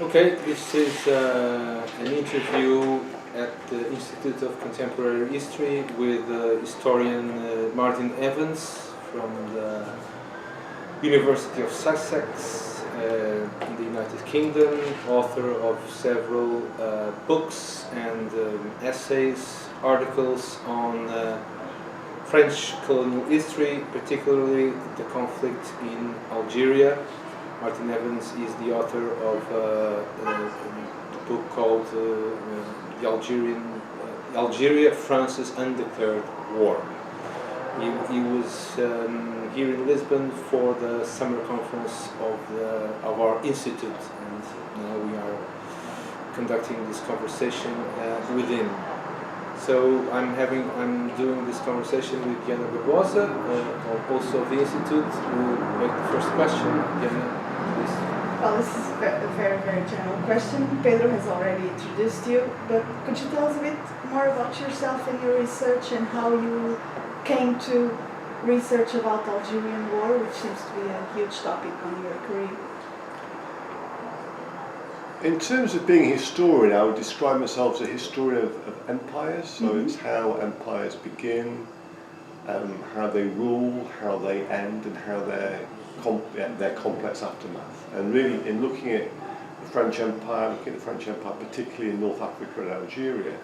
Okay, this is an interview at the Institute of Contemporary History with historian Martin Evans from the University of Sussex in the United Kingdom, author of several books and essays, articles on French colonial history, particularly the conflict in Algeria. Martin Evans is the author of a book called Algeria, France's Undeclared War. He was here in Lisbon for the summer conference of our institute, and now we are conducting this conversation with him. So I'm doing this conversation with Diana Barbosa, also of the institute, who will make the first question. Diana, please. Well, this is a very, very general question. Pedro has already introduced you, but could you tell us a bit more about yourself and your research and how you came to research about Algerian War, which seems to be a huge topic on your career? In terms of being a historian, I would describe myself as a historian of empires. So it's how empires begin, how they rule, how they end, and how their complex aftermath. And really, in looking at the French Empire, particularly in North Africa and Algeria,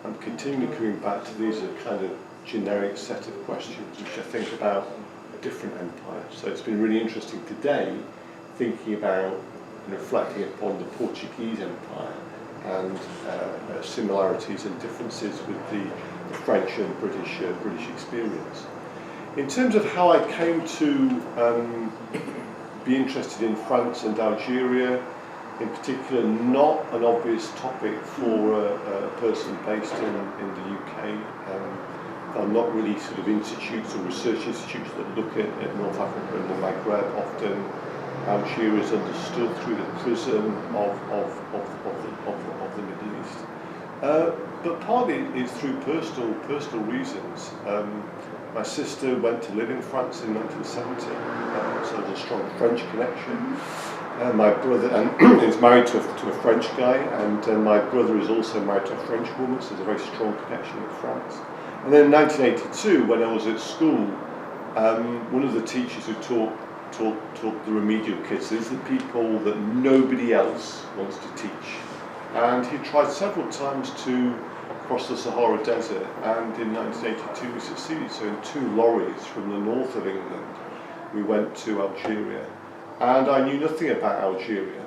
I'm continually coming back to these as a kind of generic set of questions which I think about a different empire. So it's been really interesting today thinking about and reflecting upon the Portuguese Empire and similarities and differences with the French and British experience. In terms of how I came to be interested in France and Algeria, in particular, not an obvious topic for a person based in the UK. There are not really sort of institutes or research institutes that look at North Africa and the Maghreb. Often Algeria is understood through the prism of the Middle East. But partly it's through personal reasons. My sister went to live in France in 1970, so there's a strong French connection. My brother is married to a French guy, and my brother is also married to a French woman, so there's a very strong connection with France. And then in 1982, when I was at school, one of the teachers who taught the remedial kids, these are the people that nobody else wants to teach. And he tried several times to cross the Sahara Desert, and in 1982 we succeeded. So in 2 lorries from the north of England, we went to Algeria. And I knew nothing about Algeria,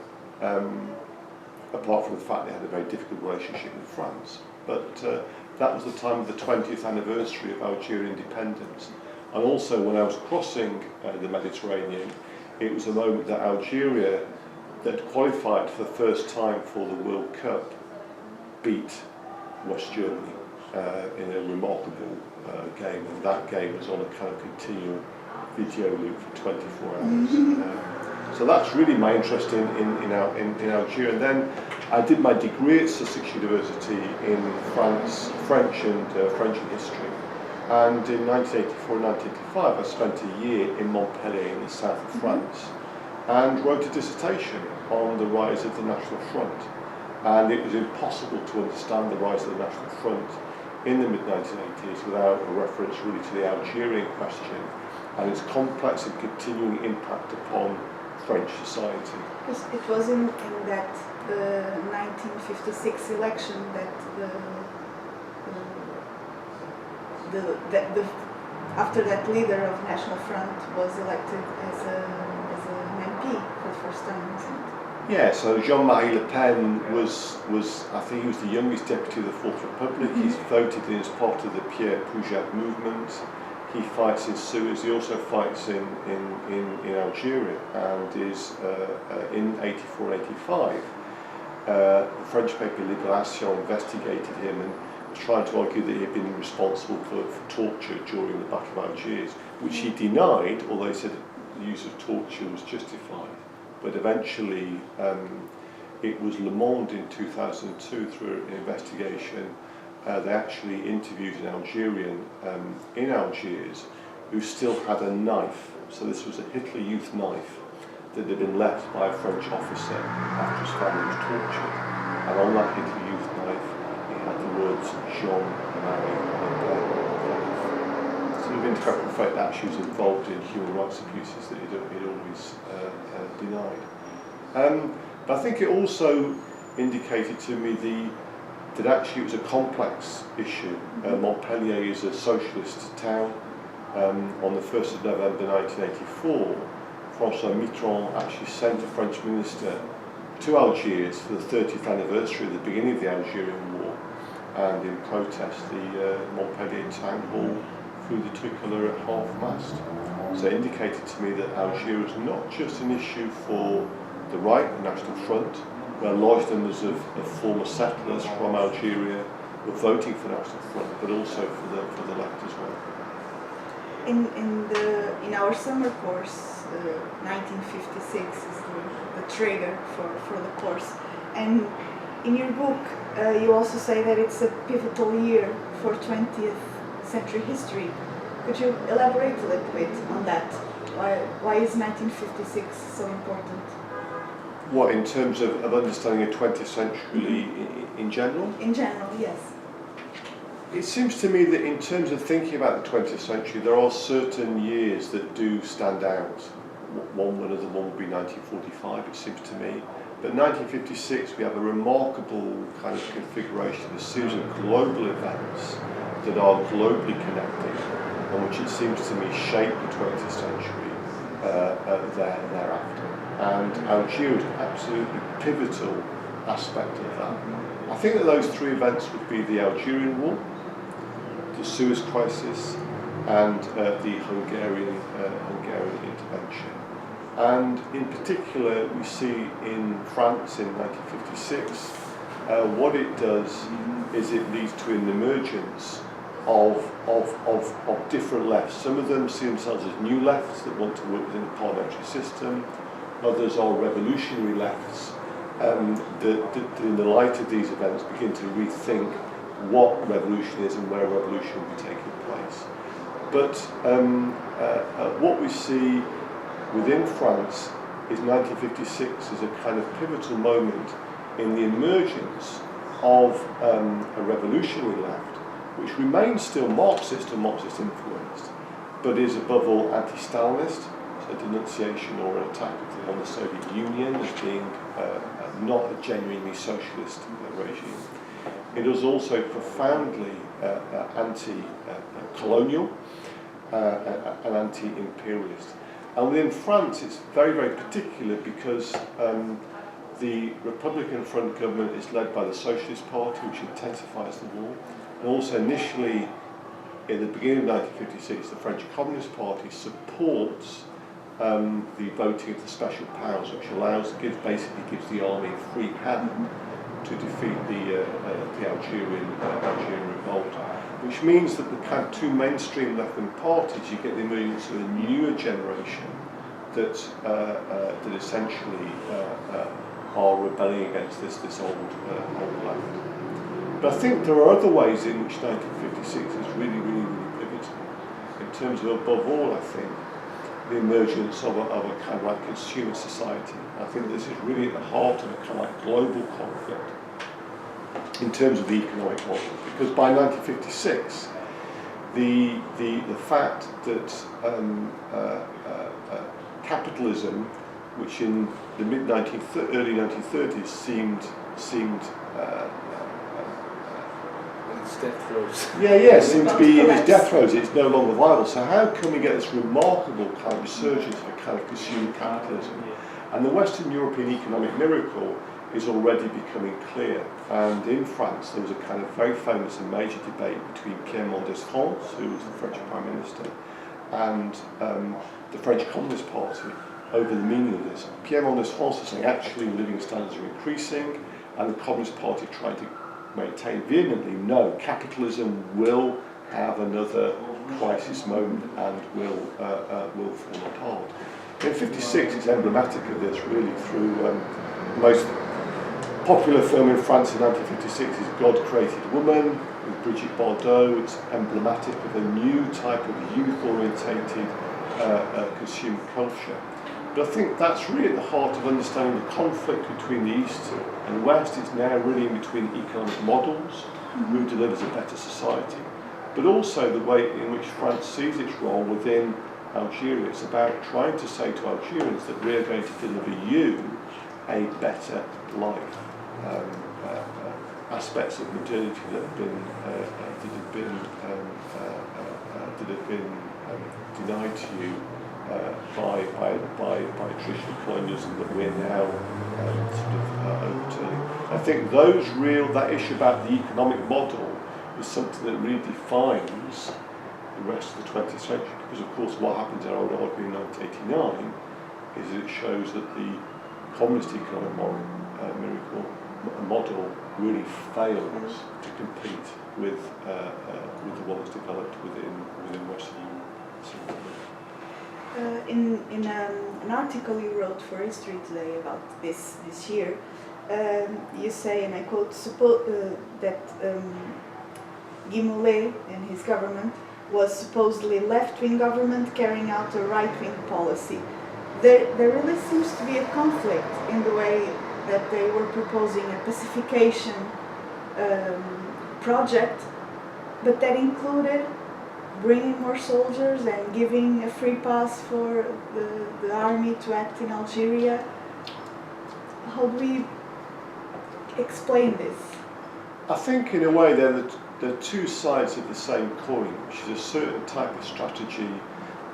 apart from the fact they had a very difficult relationship with France. But that was the time of the 20th anniversary of Algerian independence. And also when I was crossing the Mediterranean, it was a moment that Algeria, that qualified for the first time for the World Cup, beat West Germany in a remarkable game. And that game was on a kind of continual video loop for 24 hours. So that's really my interest in Algeria. And then I did my degree at Sussex University in French and history. And in 1984 and 1985, I spent a year in Montpellier in the south of France and wrote a dissertation on the rise of the National Front. And it was impossible to understand the rise of the National Front in the mid-1980s without a reference really to the Algerian question and its complex and continuing impact upon French society. Because it was in that 1956 election that after that leader of National Front was elected as an MP for the first time, isn't it? Yeah, so Jean-Marie Le Pen was I think he was the youngest deputy of the Fourth Republic. He's voted in as part of the Pierre Poujade movement. He fights in Suez. He also fights in Algeria, and is in 84-85. The French paper Libération investigated him and trying to argue that he had been responsible for torture during the Battle of Algiers, which he denied, although he said the use of torture was justified. But eventually it was Le Monde in 2002, through an investigation, they actually interviewed an Algerian in Algiers who still had a knife. So this was a Hitler Youth knife that had been left by a French officer after his family was tortured. And on that Hitler Youth knife, he had the words Jean-Marie Le Pen. Sort of interpreting the fact that she was involved in human rights abuses that he'd always denied. But I think it also indicated to me that actually it was a complex issue. Montpellier is a socialist town. On the 1st of November 1984, François Mitterrand actually sent a French minister to Algiers for the 30th anniversary of the beginning of the Algerian War, and in protest the Montpellier town hall flew the tricolour at half-mast. So it indicated to me that Algiers was not just an issue for the right, the National Front, where large numbers of former settlers from Algeria were voting for the National Front, but also for the left as well. In our summer course, 1956 is the trigger for the course, and in your book you also say that it's a pivotal year for 20th century history. Could you elaborate a little bit on that? Why is 1956 so important? What, in terms of understanding a 20th century in general? In general, yes. It seems to me that in terms of thinking about the 20th century, there are certain years that do stand out. Another one would be 1945, it seems to me. But 1956, we have a remarkable kind of configuration of a series of global events that are globally connected, and which it seems to me shape the 20th century thereafter. And Algeria is an absolutely pivotal aspect of that. I think that those three events would be the Algerian War, the Suez Crisis, and the Hungarian intervention. And in particular, we see in France in 1956, what it does is it leads to an emergence of different lefts. Some of them see themselves as new lefts that want to work within the parliamentary system. Others are revolutionary lefts that in the light of these events begin to rethink what revolution is and where revolution will be taking place. But what we see within France is 1956 as a kind of pivotal moment in the emergence of a revolutionary left, which remains still Marxist and Marxist influenced, but is above all anti-Stalinist, so a denunciation or an attack on the Soviet Union as being not a genuinely socialist regime. It is also profoundly anti-colonial and anti-imperialist. And within France, it's very, very particular because the Republican front government is led by the Socialist Party, which intensifies the war. And also initially, in the beginning of 1956, the French Communist Party supports the voting of the special powers, which basically gives the army a free hand to defeat the Algerian revolt. Which means that the kind of two mainstream left-wing parties, you get the emergence of a newer generation that essentially are rebelling against this old left. But I think there are other ways in which 1956 is really, really, really pivotal. In terms of, above all, I think, the emergence of a kind of like consumer society. I think this is really at the heart of a kind of like global conflict in terms of the economic model, because by 1956, the fact that capitalism, which in the early 1930s seemed death throes. Yeah, seemed to be in its death throes. It's no longer viable. So how can we get this remarkable kind of resurgence of a kind of consumer capitalism? And the Western European economic miracle is already becoming clear. And in France, there was a kind of very famous and major debate between Pierre Mendès France, who was the French Prime Minister, and the French Communist Party over the meaning of this. Pierre Mendès France was saying actually living standards are increasing, and the Communist Party tried to maintain vehemently, no, capitalism will have another crisis moment and will fall apart. In 1956, it's emblematic of this, really, through the most popular film in France in 1956 is God Created Woman, with Brigitte Bardot. It's emblematic of a new type of youth-orientated consumer culture. But I think that's really at the heart of understanding the conflict between the East and West. It's now really in between economic models, who delivers a better society, but also the way in which France sees its role within Algeria. It's about trying to say to Algerians that we're going to deliver you a better life. Aspects of modernity that have been denied to you by traditional colonialism that we're now overturning. I think that issue about the economic model is something that really defines the rest of the 20th century, because of course what happened in our old order in 1989 is that it shows that the communist economic model really fails to compete with the one that's developed within Western Europe. In an article you wrote for History Today about this year, you say, and I quote, that Guy Mollet and his government was supposedly left-wing government carrying out a right-wing policy. There really seems to be a conflict in the way that they were proposing a pacification project, but that included bringing more soldiers and giving a free pass for the army to act in Algeria. How do we explain this? I think in a way they're two sides of the same coin, which is a certain type of strategy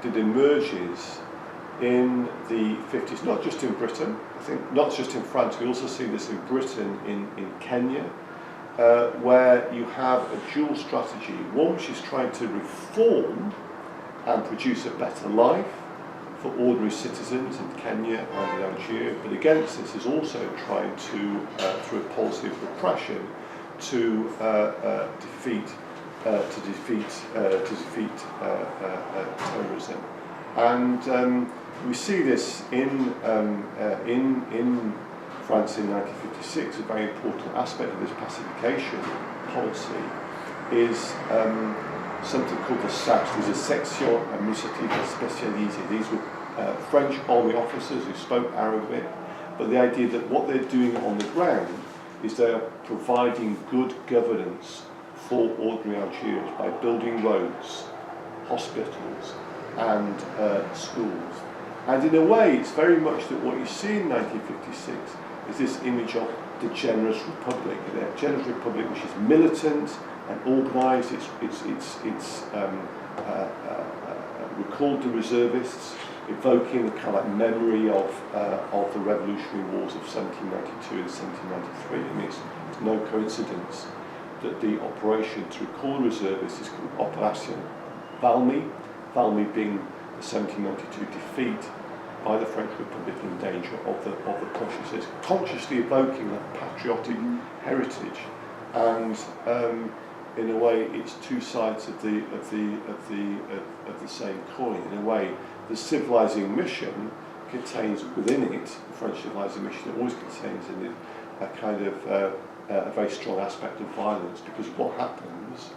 that emerges in the 50s, not just in Britain, I think not just in France, we also see this in Britain, in Kenya, where you have a dual strategy, one which is trying to reform and produce a better life for ordinary citizens in Kenya and in Algeria, but against this is also trying to, through a policy of repression, to defeat terrorism. And we see this in France in 1956. A very important aspect of this pacification policy is something called the SAS. These are Sections Administratives Spécialisées. These were French army officers who spoke Arabic, but the idea that what they're doing on the ground is they are providing good governance for ordinary Algerians by building roads, hospitals, and schools. And in a way, it's very much that what you see in 1956 is this image of the generous republic, a generous republic which is militant and organised. It's recalled the reservists, evoking the kind of like memory of the revolutionary wars of 1792 and 1793. I mean, it's no coincidence that the operation to recall the reservists is called Operation Valmy. Valmy being the 1792 defeat by the French Republic in danger of the Prussians. So it's consciously evoking that patriotic heritage, and in a way, it's two sides of the same coin. In a way, the civilizing mission contains within it, the French civilizing mission always contains in it a kind of a very strong aspect of violence, because what happens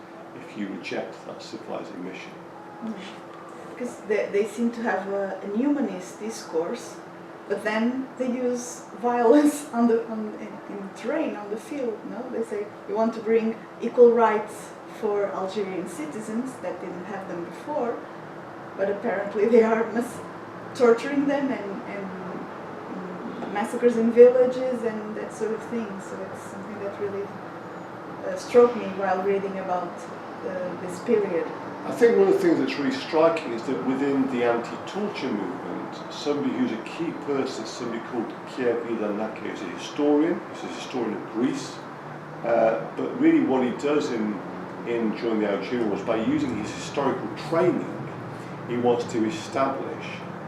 if you reject that civilizing mission? Because they seem to have a humanist discourse, but then they use violence in the terrain, on the field. No, they say we want to bring equal rights for Algerian citizens that didn't have them before, but apparently they are torturing them and massacres in villages and that sort of thing. So it's something that really struck me while reading about this period. I think one of the things that's really striking is that within the anti-torture movement, somebody who's a key person is somebody called Pierre Villanake, who's a historian. He's a historian of Greece. But really what he does during the Algerian Wars, by using his historical training, he wants to establish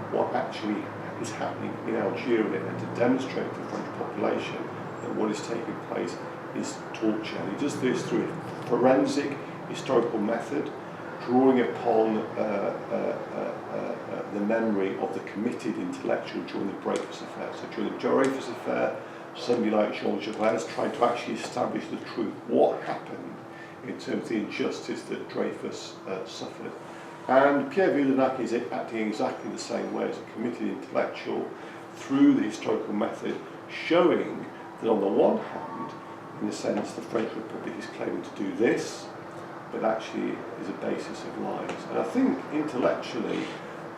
what actually is happening in Algeria and to demonstrate to the French population that what is taking place is torture. And he does this through a forensic historical method, drawing upon the memory of the committed intellectual during the Dreyfus Affair. So during the Dreyfus Affair, somebody like Jean Jaurès tried to actually establish the truth, what happened in terms of the injustice that Dreyfus suffered. And Pierre Villanac is acting exactly the same way as a committed intellectual through the historical method, showing that on the one hand, in a sense, the French Republic is claiming to do this, but actually is a basis of lies. And I think intellectually,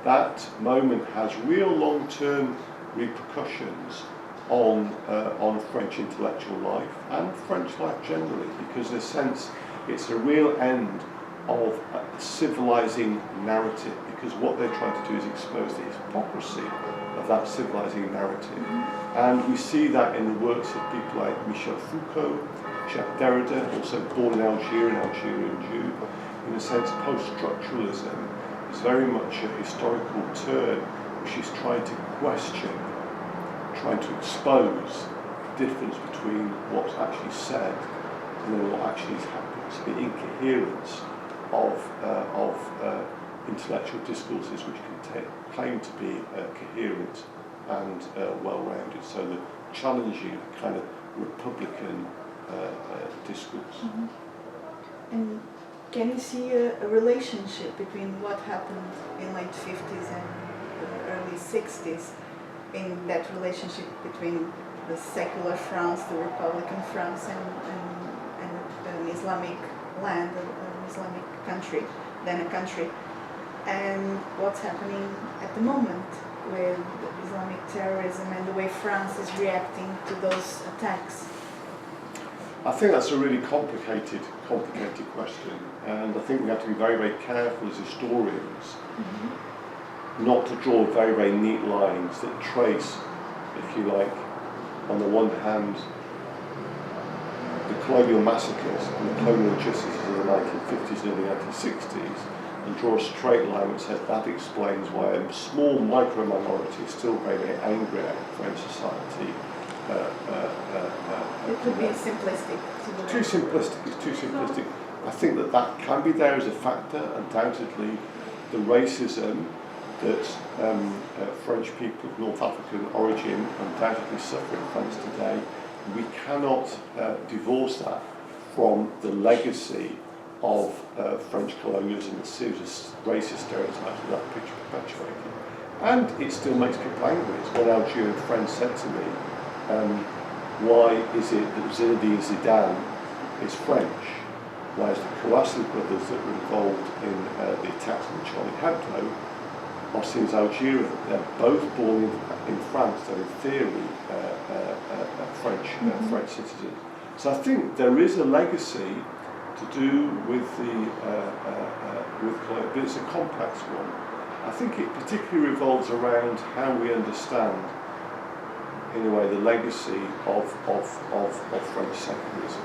that moment has real long-term repercussions on French intellectual life and French life generally, because in a sense, it's a real end of a civilizing narrative, because what they're trying to do is expose the hypocrisy of that civilizing narrative. And we see that in the works of people like Michel Foucault, Jacques Derrida, also born in Algeria, an Algerian Jew. In a sense, post-structuralism is very much a historical turn which is trying to question, trying to expose the difference between what's actually said and then what actually happens, the incoherence of intellectual discourses which can claim to be coherent and well-rounded. So the challenging kind of republican discourse. And can you see a relationship between what happened in late 50s and early 60s, in that relationship between the secular France, the Republican France, and an Islamic land, an Islamic country, then a country, and what's happening at the moment with Islamic terrorism and the way France is reacting to those attacks? I think that's a really complicated question, and I think we have to be very, very careful as historians not to draw very, very neat lines that trace, if you like, on the one hand, the colonial massacres and the colonial injustices of the 1950s and early 1960s, and draw a straight line which says that explains why a small micro minority is still very, very angry at French society. It could be simplistic. It's too simplistic. I think that can be there as a factor. Undoubtedly, the racism that French people of North African origin undoubtedly suffer in France today, we cannot divorce that from the legacy of French colonialism and the series of racist stereotypes that picture perpetuated. And it still makes people angry. It's one Algerian friend said to me, why is it that Zinedine Zidane is French, whereas the Kouassi brothers that were involved in the attacks on Charlie Hebdo are seen as Algerian? They're both born in France, they're in theory French citizens. So I think there is a legacy to do with colonial, but it's a complex one. I think it particularly revolves around how we understand, in a way, the legacy of French secularism.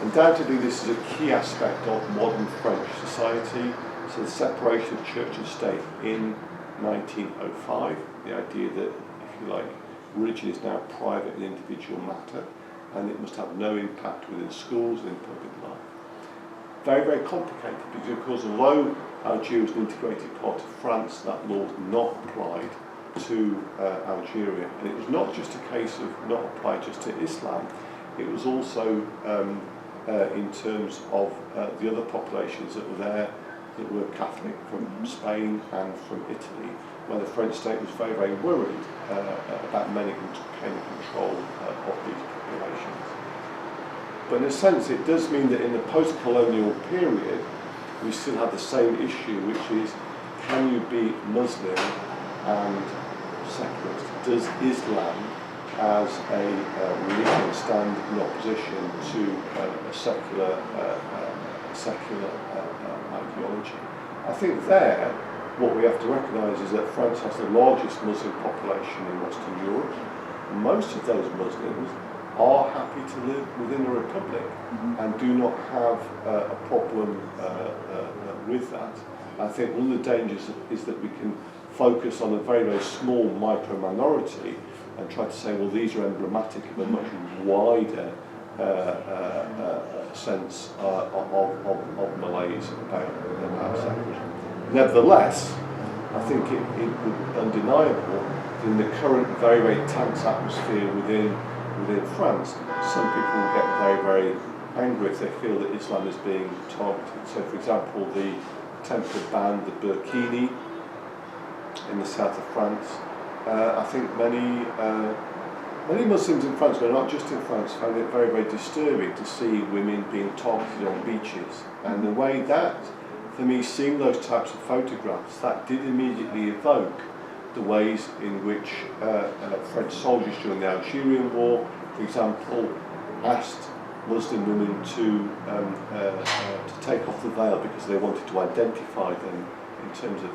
Undoubtedly, this is a key aspect of modern French society. So the separation of church and state in 1905, the idea that, if you like, religion is now a private and individual matter, and it must have no impact within schools and in public life. Very, very complicated, because of course, although Algeria was an integrated part of France, that law was not applied to Algeria. And it was not just a case of not applied just to Islam, it was also in terms of the other populations that were there that were Catholic from Spain and from Italy, where the French state was very, very worried about maintaining control of these populations. But in a sense, it does mean that in the post-colonial period, we still have the same issue, which is, can you be Muslim and secularist? Does Islam as a religion stand in opposition to a secular ideology? I think there, what we have to recognise is that France has the largest Muslim population in Western Europe. Most of those Muslims are happy to live within a republic and do not have a problem with that. I think one of the dangers is that we can focus on a very, very small micro minority and try to say, well, these are emblematic of a much wider sense of malaise about secularism. Nevertheless, I think it would be undeniable that in the current very, very tense atmosphere within France, some people will get very, very angry if they feel that Islam is being targeted. So, for example, the temporary ban the burkini in the south of France. I think many Muslims in France, but not just in France, found it very, very disturbing to see women being targeted on beaches. And the way that, for me, seeing those types of photographs, that did immediately evoke the ways in which French soldiers during the Algerian War, for example, asked Muslim women to take off the veil because they wanted to identify them in terms of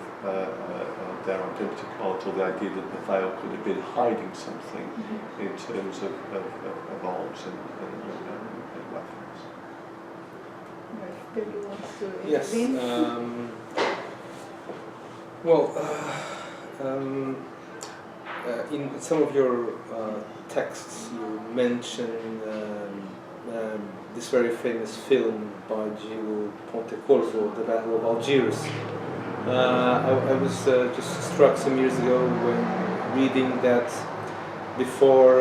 their identity cards, or the idea that the veil could have been hiding something in terms of arms and weapons. Pedro wants to Yes. intervene. In some of your texts, you mention this very famous film by Gilles Pontecorvo, The Battle of Algiers. I was just struck some years ago when reading that before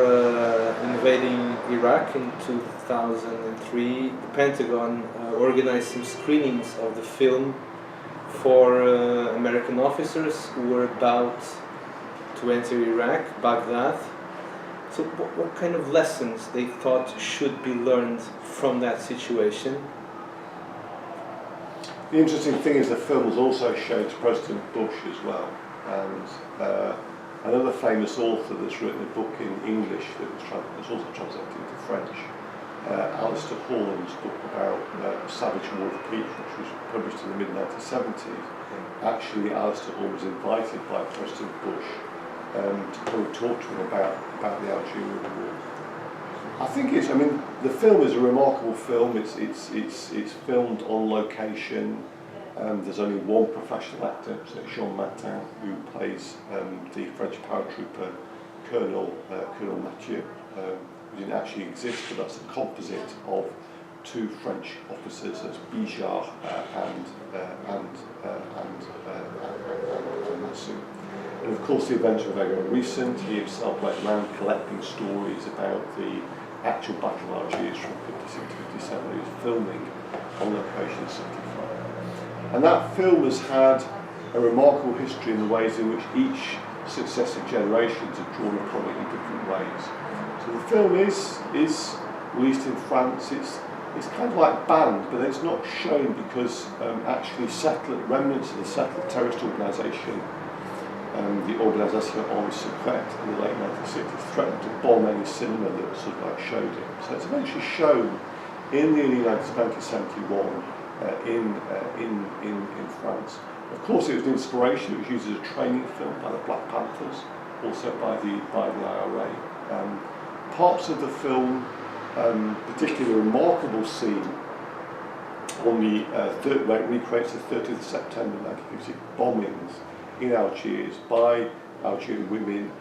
invading Iraq in 2003, the Pentagon organized some screenings of the film for American officers who were about to enter Iraq, Baghdad. So what kind of lessons they thought should be learned from that situation? The interesting thing is the film was also shown to President Bush as well, and another famous author that's written a book in English that was also translated into French, Alistair Hall's book about Savage War of Peace, which was published in the mid-1970s. Actually, Alistair Hall was invited by President Bush to come and talk to him about the Algerian War. I think the film is a remarkable film. It's filmed on location. There's only one professional actor, so Jean Martin, who plays the French paratrooper Colonel Mathieu, who didn't actually exist, but that's a composite of two French officers, as Bijard and Massou. And of course, the events are very recent. He himself went around collecting stories about the actual Battle of Algiers from 56 to 57. He was filming on location in 75. And that film has had a remarkable history in the ways in which each successive generations have drawn upon it in different ways. So the film is released in France. It's kind of like banned, but it's not shown because actually remnants of the settled terrorist organisation, the Organisation Armée Secrète in the late 1960s, threatened to bomb any cinema that sort of showed it. So it's eventually shown in the early 1971 in France. Of course, it was an inspiration. It was used as a training film by the Black Panthers, also by the IRA. Parts of the film, particularly a remarkable scene on the where it recreates the 30th of September 1956 bombings in Algiers by Algerian women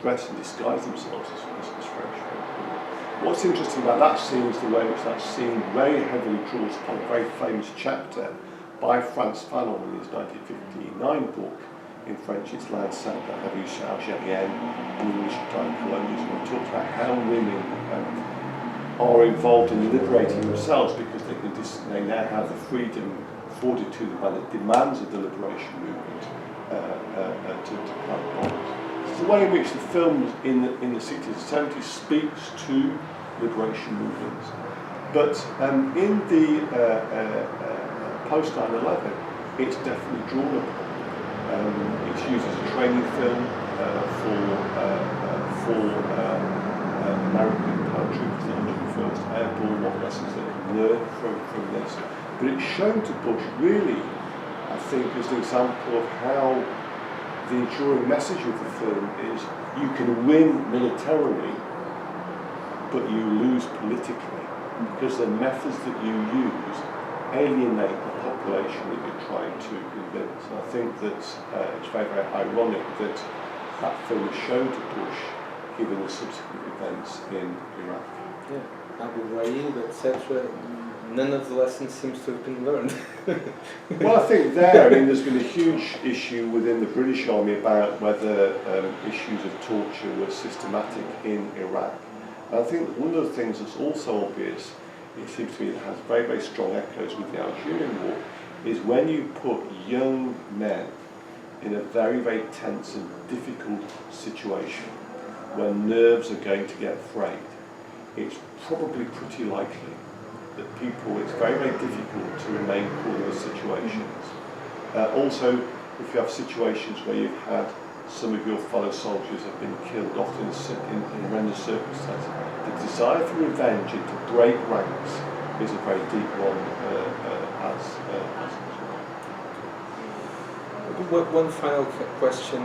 dress and disguise themselves as French women. What's interesting about that scene is the way in which that scene very heavily draws upon a very famous chapter by Frantz Fanon in his 1959 book. In French, it's L'Enceinte de la Révolution Algérienne, in English, Time Colonialism. It talks about how women are involved in liberating themselves because they now have the freedom afforded to them by the demands of the liberation movement to plant bombs. It's the way in which the film in the 60s and 70s speaks to liberation movements. But in the post 9/11, it's definitely drawn upon. It's used as a training film for American paratroopers, the 101st Airborne, what lessons they can learn from this. But it's shown to Bush really, I think, as an example of how the enduring message of the film is you can win militarily, but you lose politically, because the methods that you use alienate the population that you're trying to convince. And I think that it's very, very ironic that that film was shown to Bush, given the subsequent events in Iraq. Yeah, Abu Ghraib, etc. None of the lessons seems to have been learned. Well, I think there's been a huge issue within the British Army about whether issues of torture were systematic in Iraq. And I think that one of the things that's also obvious, it seems to me that has very, very strong echoes with the Algerian War, is when you put young men in a very, very tense and difficult situation where nerves are going to get frayed, it's probably pretty likely that it's very, very difficult to remain cool in those situations. Also, if you have situations where you've had some of your fellow soldiers have been killed, often in horrendous circumstances, the desire for revenge and to break ranks is a very deep one as One final question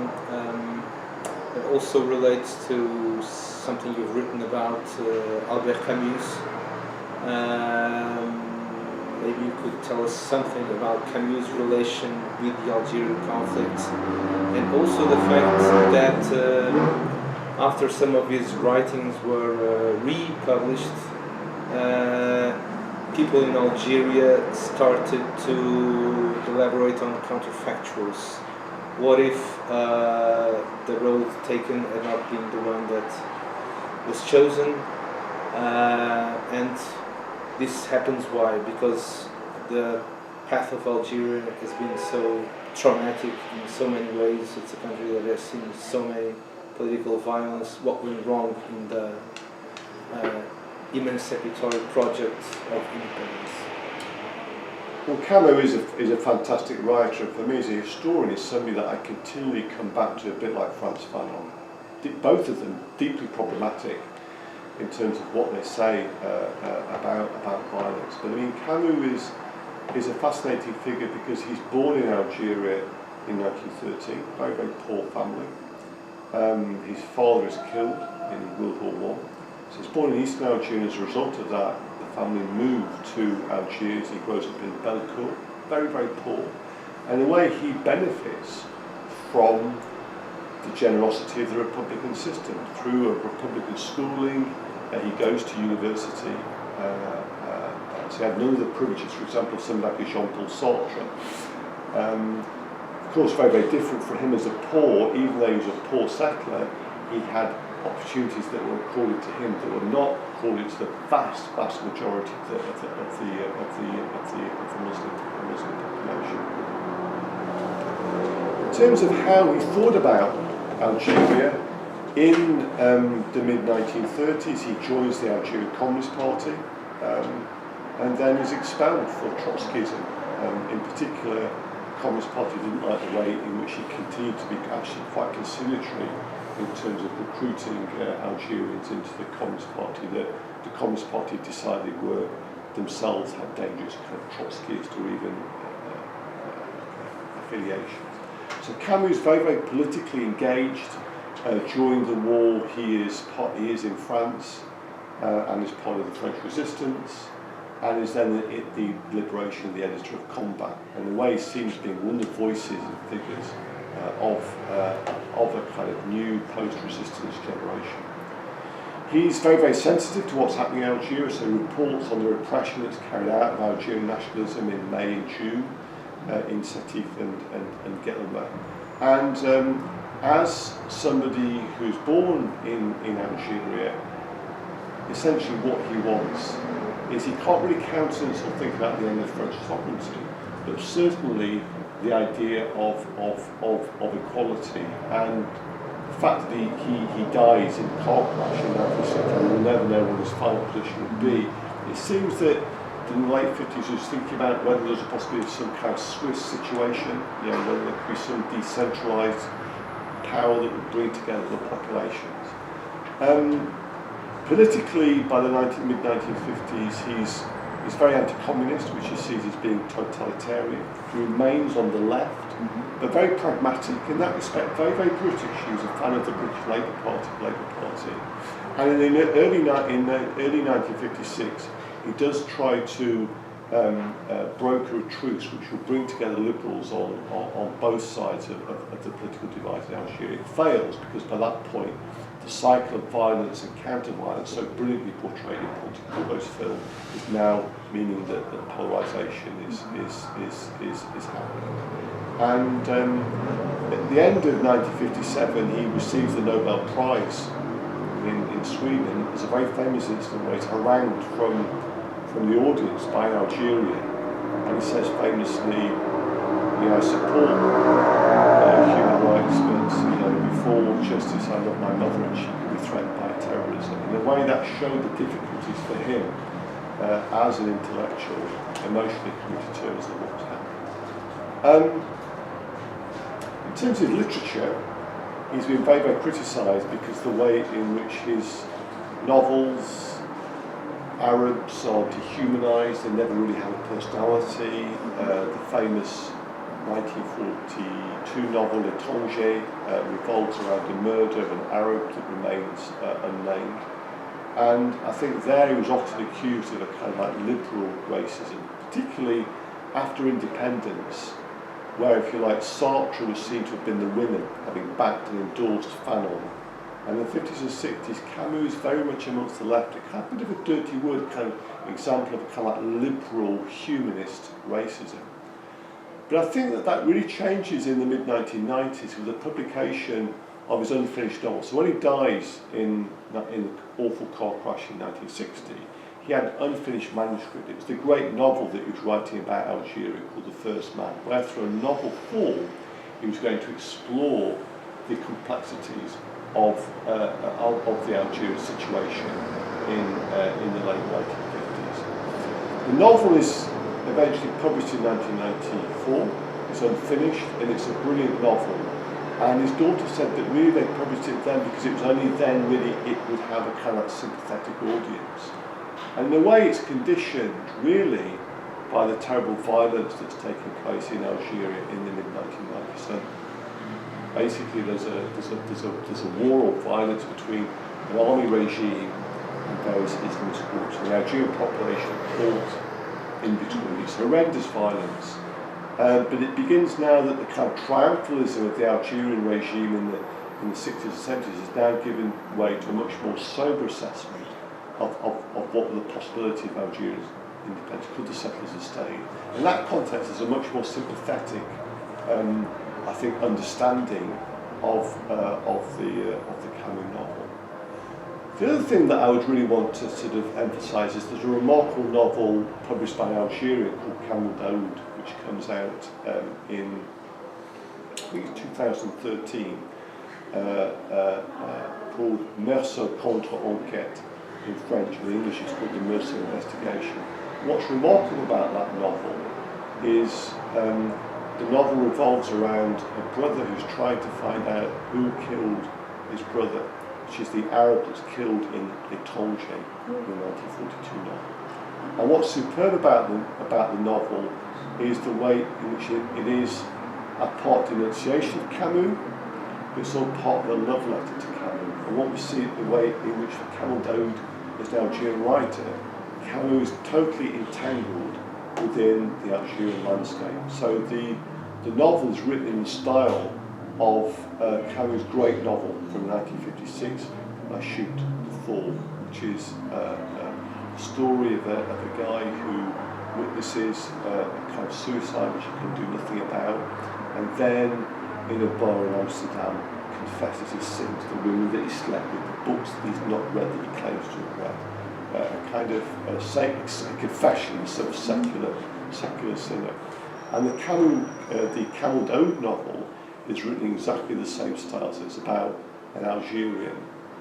that also relates to something you've written about Albert Camus. Maybe you could tell us something about Camus' relation with the Algerian conflict, and also the fact that after some of his writings were republished, people in Algeria started to elaborate on counterfactuals. What if the road taken had not been the one that was chosen? And this happens why? Because the path of Algeria has been so traumatic in so many ways. It's a country that has seen so many political violence. What went wrong in the emancipatory project of independence? Well, Camus is a fantastic writer, and for me as a historian, is somebody that I continually come back to, a bit like Frantz Fanon. Both of them deeply problematic in terms of what they say about violence. But I mean, Camus is a fascinating figure because he's born in Algeria in 1913, very, very poor family. His father is killed in World War I. So he's born in Eastern Algeria, and as a result of that, the family moved to Algiers. He grows up in Belcourt, very, very poor. And in a way, he benefits from the generosity of the Republican system. Through a Republican schooling, he goes to university. So he had none of the privileges, for example, of somebody like Jean-Paul Sartre. Of course, very, very different for him as a poor, even though he was a poor settler, he had opportunities that were accorded to him that were not accorded to the vast, vast majority of the Muslim population. In terms of how he thought about Algeria, in the mid-1930s he joins the Algerian Communist Party and then is expelled for Trotskyism. In particular, the Communist Party didn't like the way in which he continued to be actually quite conciliatory in terms of recruiting Algerians into the Communist Party, that the Communist Party decided were themselves had dangerous kind of Trotskyist or even affiliations. So Camus is very, very politically engaged. During the war, he is in France and is part of the French resistance, and is then at the liberation, the editor of Combat, and in a way seems being one of the voices and figures of a kind of new post-resistance generation. He's very, very sensitive to what's happening in Algeria, so he reports on the repression that's carried out of Algerian nationalism in May and June in Sétif and Guélémé. And as somebody who's born in Algeria, essentially what he wants is he can't really countenance or think about the end of French sovereignty, but certainly the idea of equality, and the fact that he dies in a car crash in 1960, and we'll never know what his final position would be. It seems that in the late 50s he was thinking about whether there's a possibility of some kind of Swiss situation, whether there could be some decentralised power that would bring together the populations. Politically, by the mid-1950s, he's very anti-communist, which he sees as being totalitarian. He remains on the left, but very pragmatic in that respect, very, very British. He was a fan of the British Labour Party. And in early 1956, he does try to broker a truce which will bring together liberals on both sides of the political divide in Algeria. It fails because by that point the cycle of violence and counter-violence, so brilliantly portrayed in Pontypool's film, is now meaning that polarisation is happening. And at the end of 1957 he receives the Nobel Prize in Sweden. There's a very famous incident where he's harangued from the audience by an Algerian, and he says famously, I support human rights, but before justice I love my mother and she could be threatened by terrorism. In a way that showed the difficulties for him as an intellectual, emotionally committed to terms of what was happening. In terms of literature, he's been very, very criticised because the way in which his novels, Arabs are dehumanised, they never really have a personality. The famous 1942 novel L'étranger revolves around the murder of an Arab that remains unnamed. And I think there he was often accused of a kind of like liberal racism, particularly after independence, where, if you like, Sartre was seen to have been the winner, having backed and endorsed Fanon. And in the 50s and 60s, Camus is very much amongst the left, a kind of bit of a dirty word, kind of example of a kind of like liberal humanist racism. But I think that really changes in the mid-1990s with the publication of his unfinished novel. So when he dies in an awful car crash in 1960, he had an unfinished manuscript. It was the great novel that he was writing about Algeria called The First Man, where through a novel form he was going to explore the complexities of the Algeria situation in the late 1950s. The novel is eventually published in 1994. It's unfinished and it's a brilliant novel. And his daughter said that really they published it then because it was only then really it would have a kind of sympathetic audience. And in a way it's conditioned really by the terrible violence that's taking place in Algeria in the mid-1990s. So basically there's a war of violence between an army regime and various Islamist groups, and the Algerian population caught in between these horrendous violence. But it begins now that the kind of triumphalism of the Algerian regime in the 60s and 70s has now given way to a much more sober assessment of what the possibility of Algeria's independence. Could the settlers have stayed? In that context, there's a much more sympathetic, I think, understanding of the Camus novel. The other thing that I would really want to sort of emphasise is there's a remarkable novel published by an Algerian called Camus Daoud, which comes out in, I think it's 2013, called Merceau contre enquête in French, and in English it's called The Merceau Investigation. What's remarkable about that novel is the novel revolves around a brother who's trying to find out who killed his brother, which is the Arab that's killed in L'étranger, the 1942 novel. And what's superb about the novel is the way in which it is a part denunciation of Camus, but it's all part of a love letter to Camus. And what we see, the way in which Camus Daoud, as an Algerian writer, Camus is totally entangled within the Algerian landscape. So the novel is written in the style of Camus' great novel from 1956, La Chute, The Fall, which is a story of a guy who witnesses a kind of suicide which he can do nothing about, and then in a bar in Amsterdam confesses his sin to the women that he slept with, the books that he's not read that he claims to have read. A kind of a confession, a sort of secular sinner. And the Camus Daoud novel is written in exactly the same style. So it's about an Algerian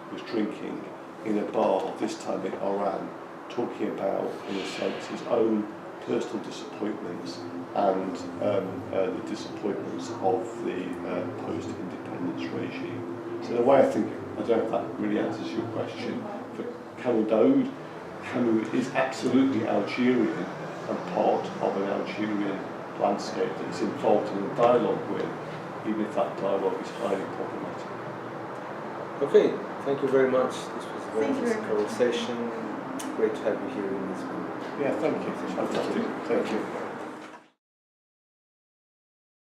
who's drinking in a bar, this time in Oran, talking about, in a sense, his own personal disappointments and the disappointments of the post-independence regime. So in a way, I don't know if that really answers your question. For Camus Daoud, Camus is absolutely Algerian and part of an Algerian landscape that he's involved in a dialogue with, even if that dialogue is highly problematic. Okay, thank you very much. This was a very nice conversation. Great to have you here in this room. Yeah, thank you. Fantastic. Thank you.